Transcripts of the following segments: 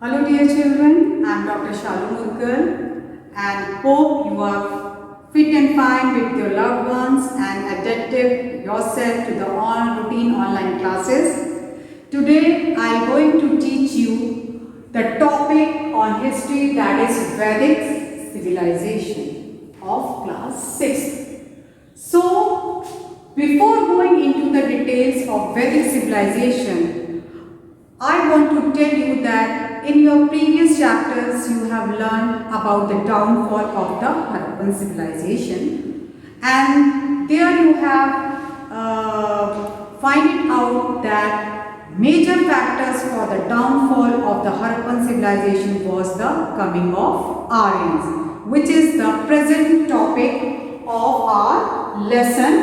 Hello dear children, I am Dr. Shalu Murgal and hope you are fit and fine with your loved ones and adapted yourself to the routine online classes. Today I am going to teach you the topic on history, that is Vedic civilization of class 6. So before going into the details of Vedic civilization, I want to tell you that in your previous chapters you have learned about the downfall of the Harappan civilization, and there you have find it out that major factors for the downfall of the Harappan civilization was the coming of Aryans, which is the present topic of our lesson.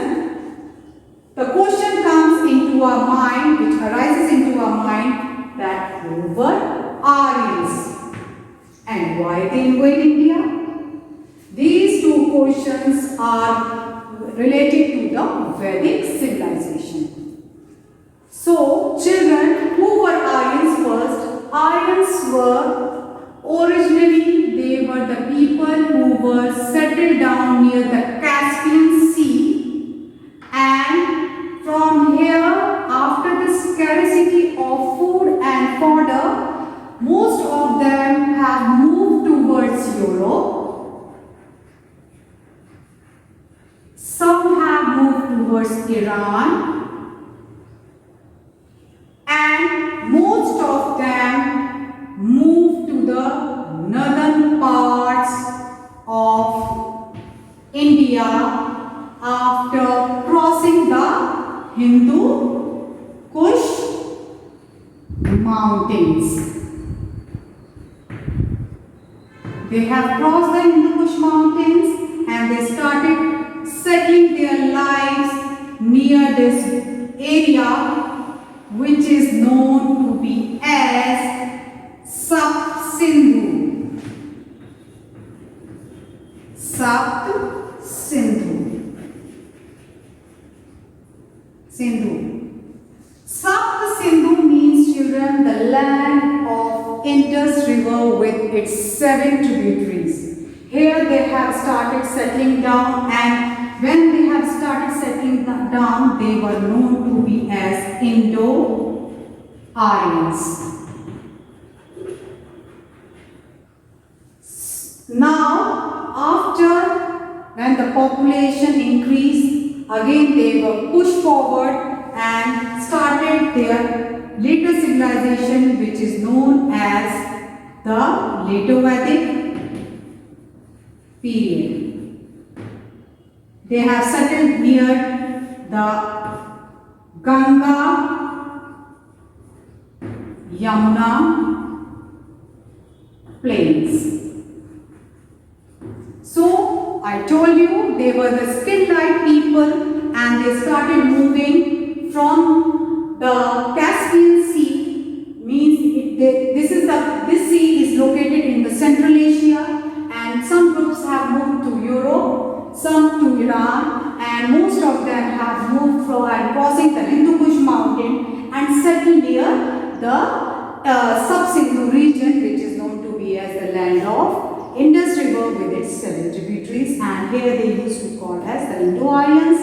The question comes into our mind, which arises into our mind, that who were Aryans and why they invaded India? These two questions are related to the Vedic civilization. So, children, who were Aryans first? Aryans were originally, they were the people who were settled down near the Caspian Sea, and from here, after the scarcity of food and fodder, most of them have moved towards Europe. Some have moved towards Iran, and most of them moved to the northern parts of India after crossing the Hindu Kush mountains. They have crossed the Hindu Kush mountains and they started settling their lives near this area, which is known to be as Sapt Sindhu. Sapt Sindhu. Sapt Sindhu means, children, the land of Indus River with its 7 tributaries. Here they have started settling down, and when they have started settling down, they were known to be as Indo-Aryans. Now, after when the population increased, again they were pushed forward and started their later civilization, which is known as the Lato-Vedic period. They have settled near the Ganga, Yamuna plains. So, I told you they were the skilled people and they started moving from the Caspian Sea, means this sea is located in the Central Asia, and some groups have moved to Europe, some to Iran, and most of them have moved from and crossing the Hindu Kush mountain and settled near the Sub-Sindhu region, which is known to be as the land of Indus River with its 7 tributaries, and here they used to call as the Indo-Aryans.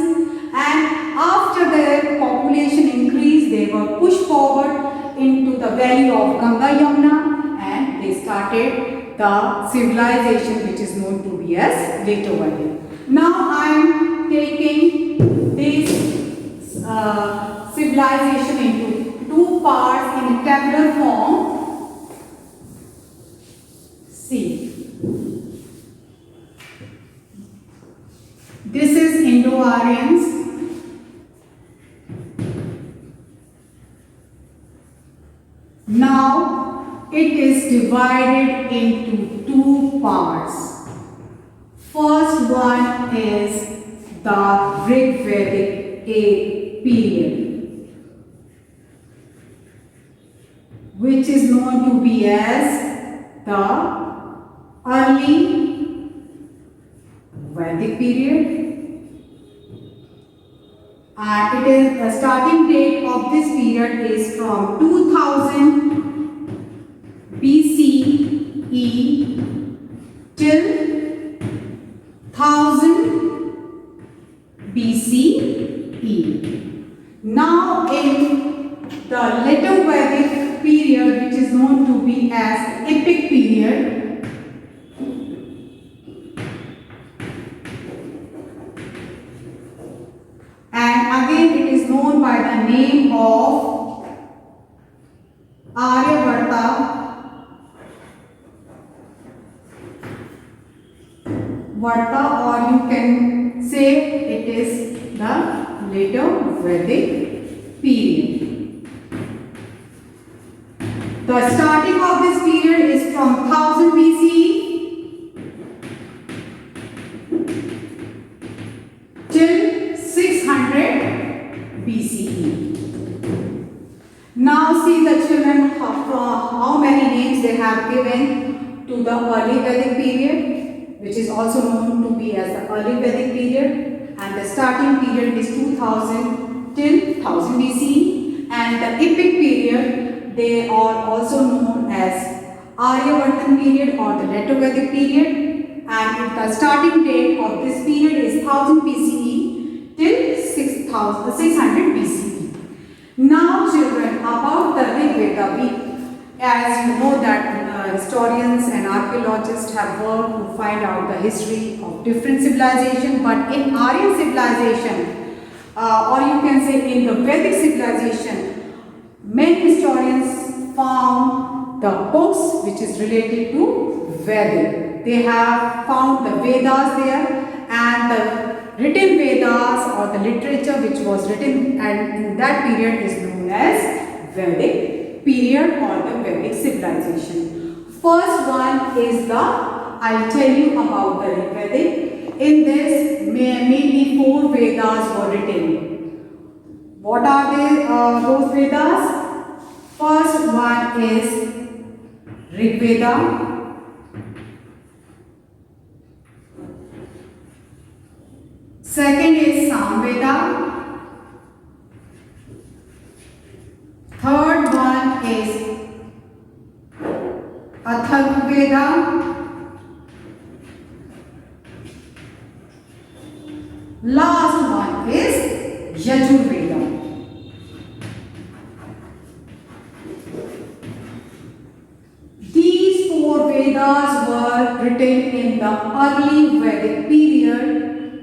And after their population increased, they were pushed forward into the valley of Ganga Yamuna, and they started the civilization which is known to be as Lato-Vedic. Now I am taking this civilization into 2 parts in a tabular form. See. This is Indo-Aryans. Now it is divided into 2 parts. First one is the Rigvedic period, which is known to be as the early Vedic period. And it is the starting date of this period is from 2000 BCE till 1000 BCE. Now in the later Vedic period, which is known to be as epic period, and again it is known by the name of Aryabhata, or you can say it is the later Vedic period. The starting of this period is from 1000 BCE till 600 BCE. Now see the children how many names they have given to the early Vedic period, which is also known to be as the early Vedic period, and the starting period is 2000 till 1000 BCE, and the epic period they are also known as Aryabhartan period or the later Vedic period, and the starting date of this period is 1000 BCE till 600 BCE. Now children, about the Rig Veda, as you know that historians and archaeologists have worked to find out the history of different civilizations, but in Aryan civilization, or you can say in the Vedic civilization, many historians found the books which is related to Vedic. They have found the Vedas there, and the written Vedas or the literature which was written and in that period is known as Vedic period or the Vedic civilization. First one is I'll tell you about the Rig Vedic. In this, maybe 4 Vedas were written. What are those Vedas? First one is Rig Veda. Second is Samveda. Third one is Atharvaveda. Last one is Yajurveda. These 4 Vedas were written in the early Vedic period,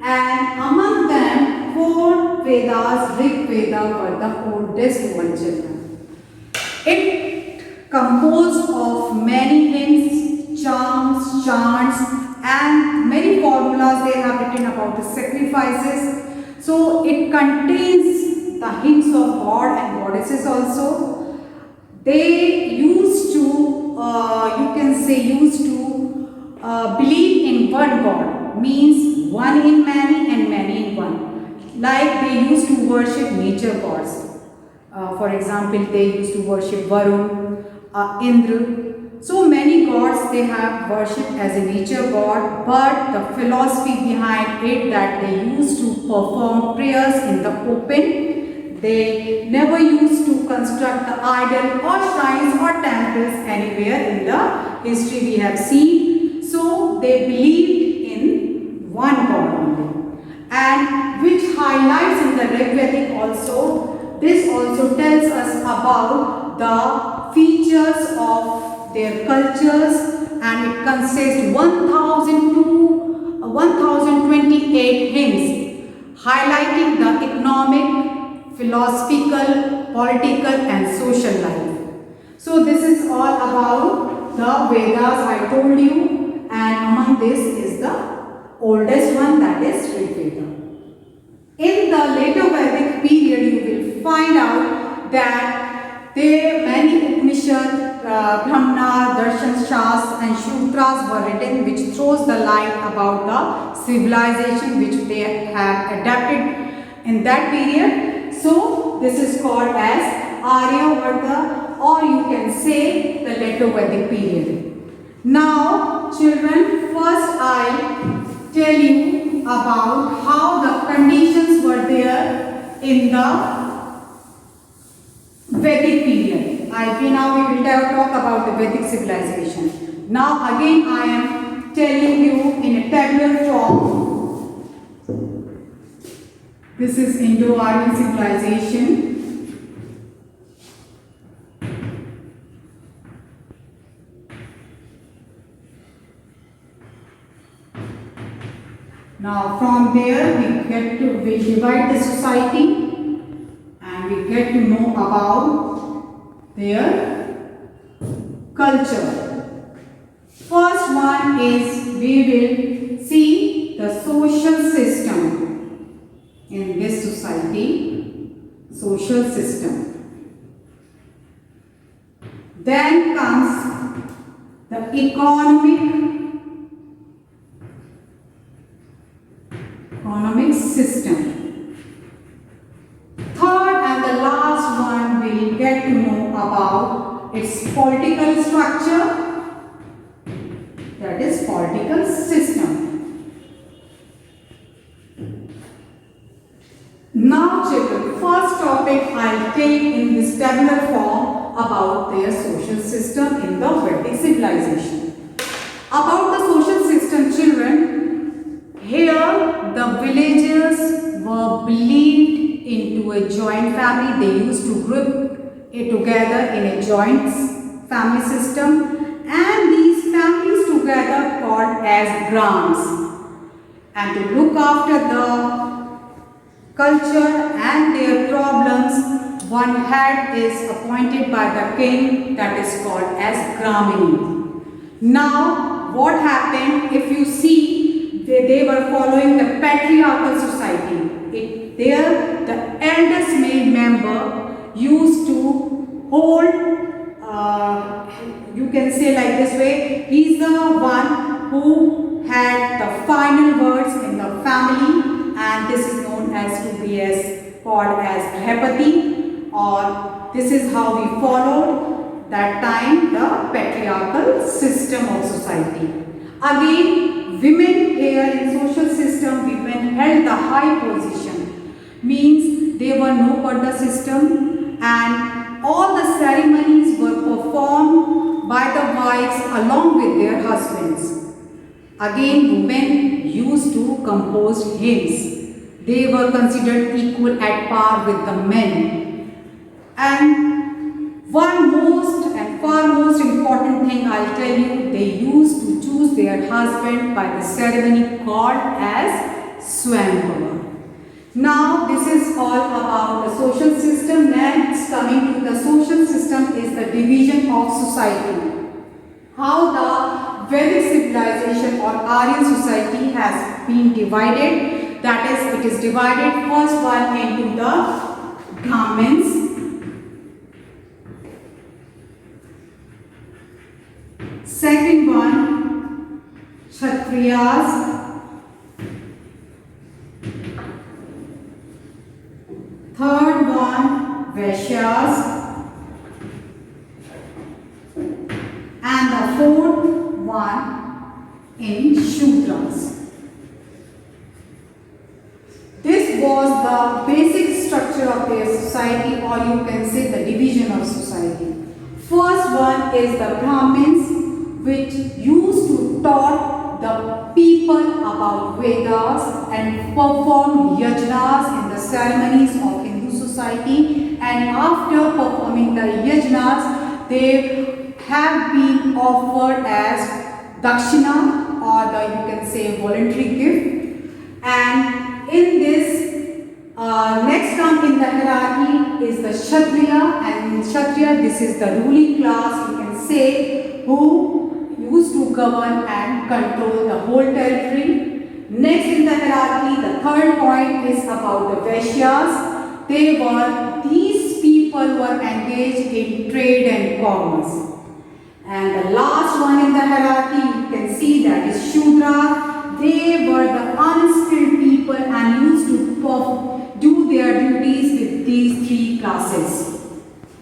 and among them 4 Vedas, Rig Veda, were the oldest one, children. It composed of many hymns, charms, chants, and many formulas they have written about the sacrifices. So it contains the hints of God and goddesses also. They used to, believe in one God, means one in many and many in one. Like they used to worship nature gods. For example, they used to worship Varun, Indra. So many gods they have worshipped as a nature god, but the philosophy behind it that they used to perform prayers in the open. They never used to construct the idol or shrines or temples anywhere in the history we have seen. So they believed in one God only, and which highlights in the Rig Vedic also. This also tells us about the features of their cultures, and it consists 1028 hymns highlighting the economic, philosophical, political and social life. So this is all about the Vedas I told you, and among this is the oldest one, that is Rig Veda. In the later Vedic period you will find out that many Upanishads, Brahmana, Darshan, Shastras and Sutras were written, which throws the light about the civilization which they have adapted in that period. So this is called as Aryabharta, or you can say the later Vedic period. Now children, first I tell you about how the conditions were there in the Vedic period. Now we will talk about the Vedic civilization. Now again I am telling you in a tabular form. This is Indo-Aryan civilization. Now from there we divide the society and we get to know about their culture. First one is we will see the social system in this society, social system. Then comes the economic system. Third and the last one we will get to know about its political structure, that is political system. Now children, first topic I will take in this tabular form about their social system in the Vedic civilization. About the social system, children, here the villagers were believed into a joint family. They used to group it together in a joint family system, and these families together called as grams. And to look after the culture and their problems, one head is appointed by the king, that is called as Gramini. Now what happened, if you see, they were following the patriarchal society. There the eldest male member used to hold, you can say like this way, he is the one who had the final words in the family, and this is known as to be called as Grihapati, or this is how we followed that time the patriarchal system of society. Again, women here in social system, women held the high position, means there were no parda system, and all the ceremonies were performed by the wives along with their husbands. Again, women used to compose hymns. They were considered equal at par with the men. And one most and far most important thing I'll tell you, they used to choose their husband by the ceremony called as Swayamvara. Now this is all about the social system. Next, coming to the social system is the division of society. How the Vedic civilization or Aryan society has been divided. That is, it is divided first one into the Brahmins, second one Kshatriyas, third one Vaishyas, and the fourth one in Shudras. This was the basic structure of their society, or you can say the division of society. First one is the Brahmins, which used to taught the people about Vedas and perform yajnas in the ceremonies of Hindu society, and after performing the yajnas, they have been offered as dakshina, or you can say voluntary gift. And in this, next come in the hierarchy is the Kshatriya, and in Kshatriya this is the ruling class, you can say, who used to govern and control the whole territory. Next in the hierarchy, the third point is about the Vaishyas. These people were engaged in trade and commerce. And the last one in the hierarchy, you can see, that is Shudra. They were the unskilled people and used to do their duties with these three classes.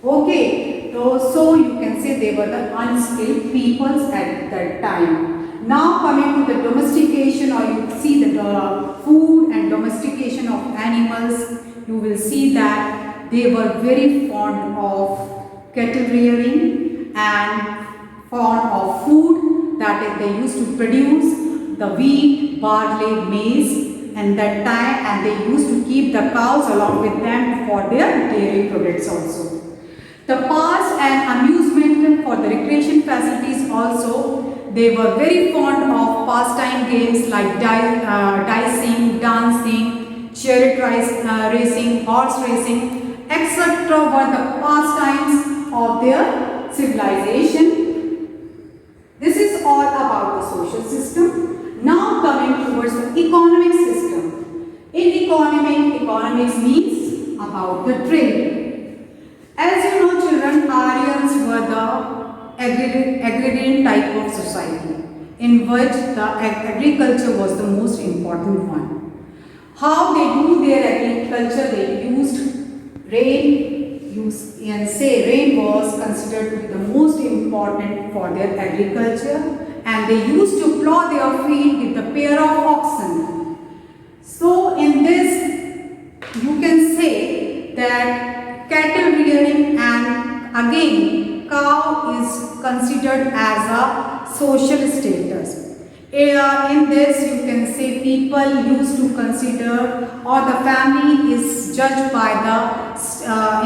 Okay, so you can say they were the unskilled peoples at that time. Now coming to the domestication, or you see the animals, you will see that they were very fond of cattle rearing and fond of food, that is they used to produce the wheat, barley, maize and that time, and they used to keep the cows along with them for their dairy products also. The parks and amusement for the recreation facilities also, they were very fond of pastime games like dicing, dancing, chariot racing, horse racing, etc. were the pastimes of their civilization. This is all about the social system. Now coming towards the economic system. In economics means about the trade. As you know children, Aryans were the agrarian type of society in which the agriculture was the most important one. How they do their agriculture, they used rain. Rain was considered to be the most important for their agriculture, and they used to plow their field with a pair of oxen. So in this you can say that cattle rearing and again cow is considered as a social status. In this you can say people used to consider, or the family is judged by the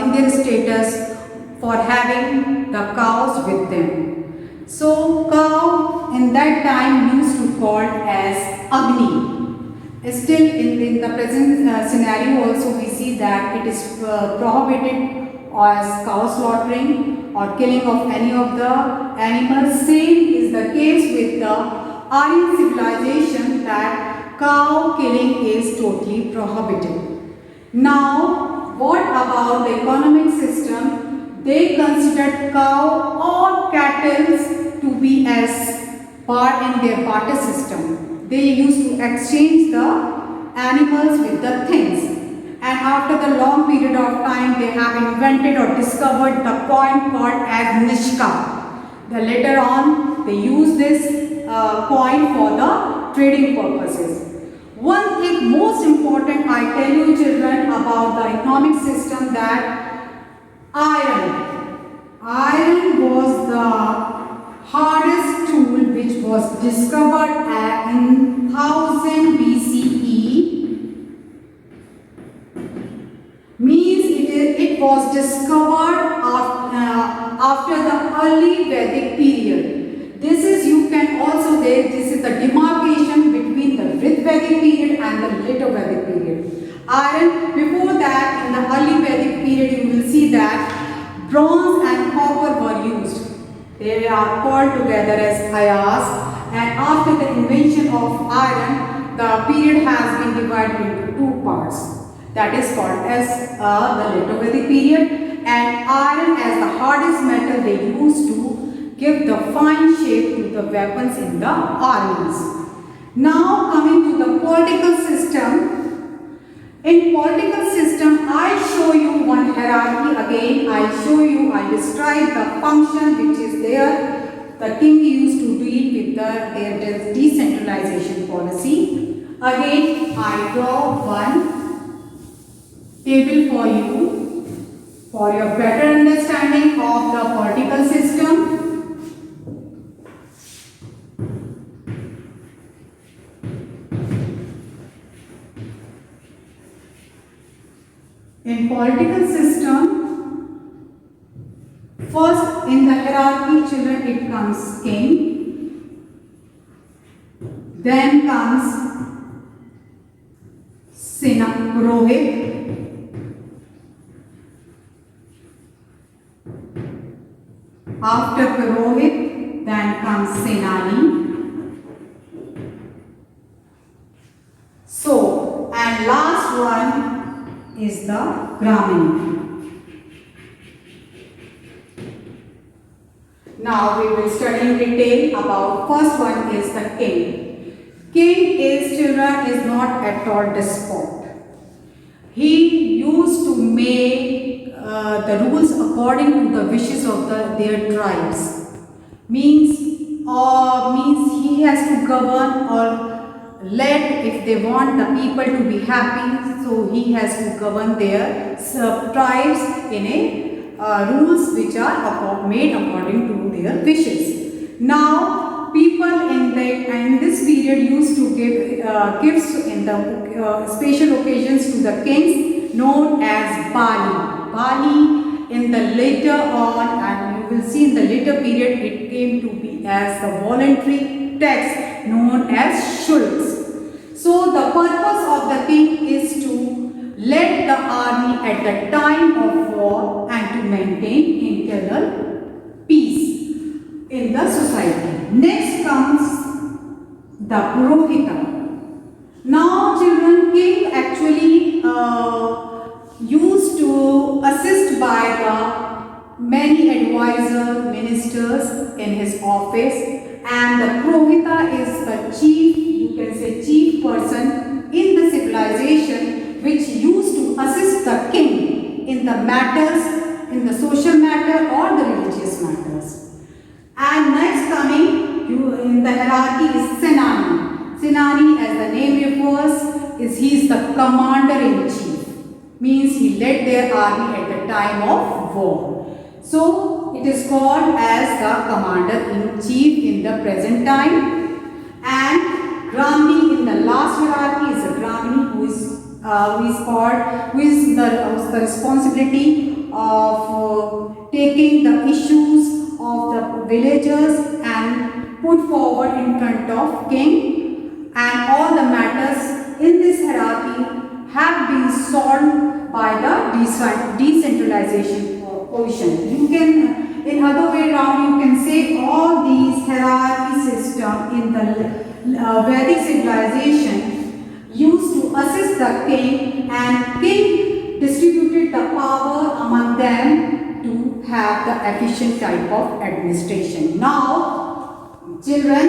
in their status for having the cows with them. So cow in that time used to called as Agni. Still in the present scenario also we see that it is prohibited as cow slaughtering or killing of any of the animals. Same is the case with the Aryan civilization, that cow killing is totally prohibited. Now, what about the economic system? They considered cow or cattle to be as part in their barter system. They used to exchange the animals with the things. And after the long period of time, they have invented or discovered the coin called as Nishka. Then later on, they use this coin for the trading purposes. One thing most important I tell you children about the economic system, that iron was the hardest tool which was discovered in 1000 BCE. Means it was discovered after the early Vedic period. This is, you can also say, this is the demarcation between the Vedic period and the later Vedic period. Iron, before that, in the early Vedic period, you will see that bronze and copper were used. They are called together as ayas, and after the invention of iron, the period has been divided into two parts. That is called as the later Vedic period, and iron as the hardest metal they used to give the fine shape to the weapons in the armies. Now coming to the political system. In political system, I show you one hierarchy again. I describe the function which is there. The king used to deal with their decentralization policy. Again, I draw one table for you for your better understanding of the political system. In political system, first in the hierarchy children it comes king, then comes Purohit, after Purohit then comes Senani. So, and last one is the Brahmin. Now we will study in detail about first one is the king. King is children is not at all despot. He used to make the rules according to the wishes of their tribes. Means he has to govern or led, if they want the people to be happy, so he has to govern their tribes in a rules which are made according to their wishes. Now, people in this period used to give gifts in the special occasions to the kings, known as Bali. Bali in the later on, and you will see in the later period, it came to be as the voluntary tax known as shulks. So the purpose of the king is to lead the army at the time of war and to maintain internal peace in the society. Next comes the Purohita. Now children, king actually used to assist by the many advisors, ministers in his office, and the Purohita is the chief, you can say chief person in the civilization which used to assist the king in the matters, in the social matter or the religious matters. And next coming in the hierarchy is Senani. Senani, as the name refers, he is the commander-in-chief. Means he led their army at the time of war. So it is called as the commander-in-chief in the present time. And Brahmani in the last hierarchy is a Brahmani who is the responsibility of taking the issues of the villagers and put forward in front of king, and all the matters in this hierarchy have been solved by the decentralization position. You can, in other way around, you can say all these hierarchy system in the Vedic civilization used to assist the king, and king distributed the power among them to have the efficient type of administration. Now, children,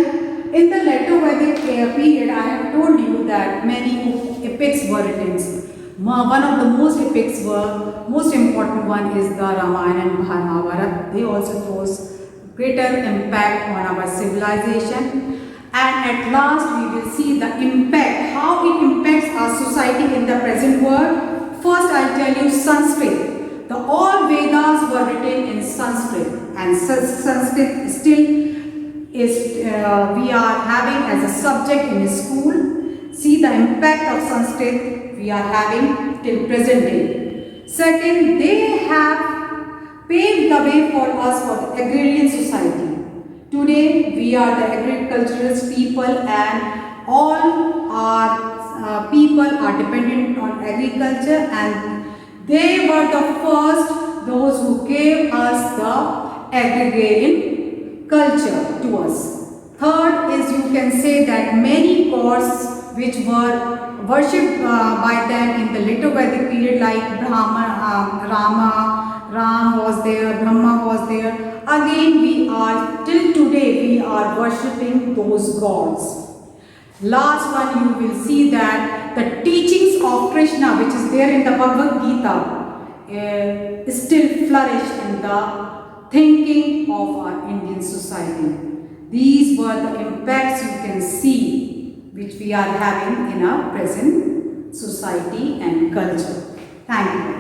in the later Vedic period, I have told you that many epics were written. One of the most important one is the Ramayana and Mahabharata. They also throws greater impact on our civilization. And at last we will see the impact, how it impacts our society in the present world. First I'll tell you Sanskrit. All Vedas were written in Sanskrit, and Sanskrit still is we are having as a subject in school. See the impact of Sanskrit we are having till present day. Second, they have paved the way for us for the agrarian society. Today we are the agriculturalist people, and all our people are dependent on agriculture, and they were the first, those who gave us the agrarian culture to us. Third is, you can say that many gods which were worshipped by them in the later Vedic period, like Ram was there, Brahma was there. Again, till today we are worshipping those gods. Last one, you will see that the teachings of Krishna, which is there in the Bhagavad Gita, still flourish in the thinking of our Indian society. These were the impacts you can see which we are having in our present society and culture. Thank you.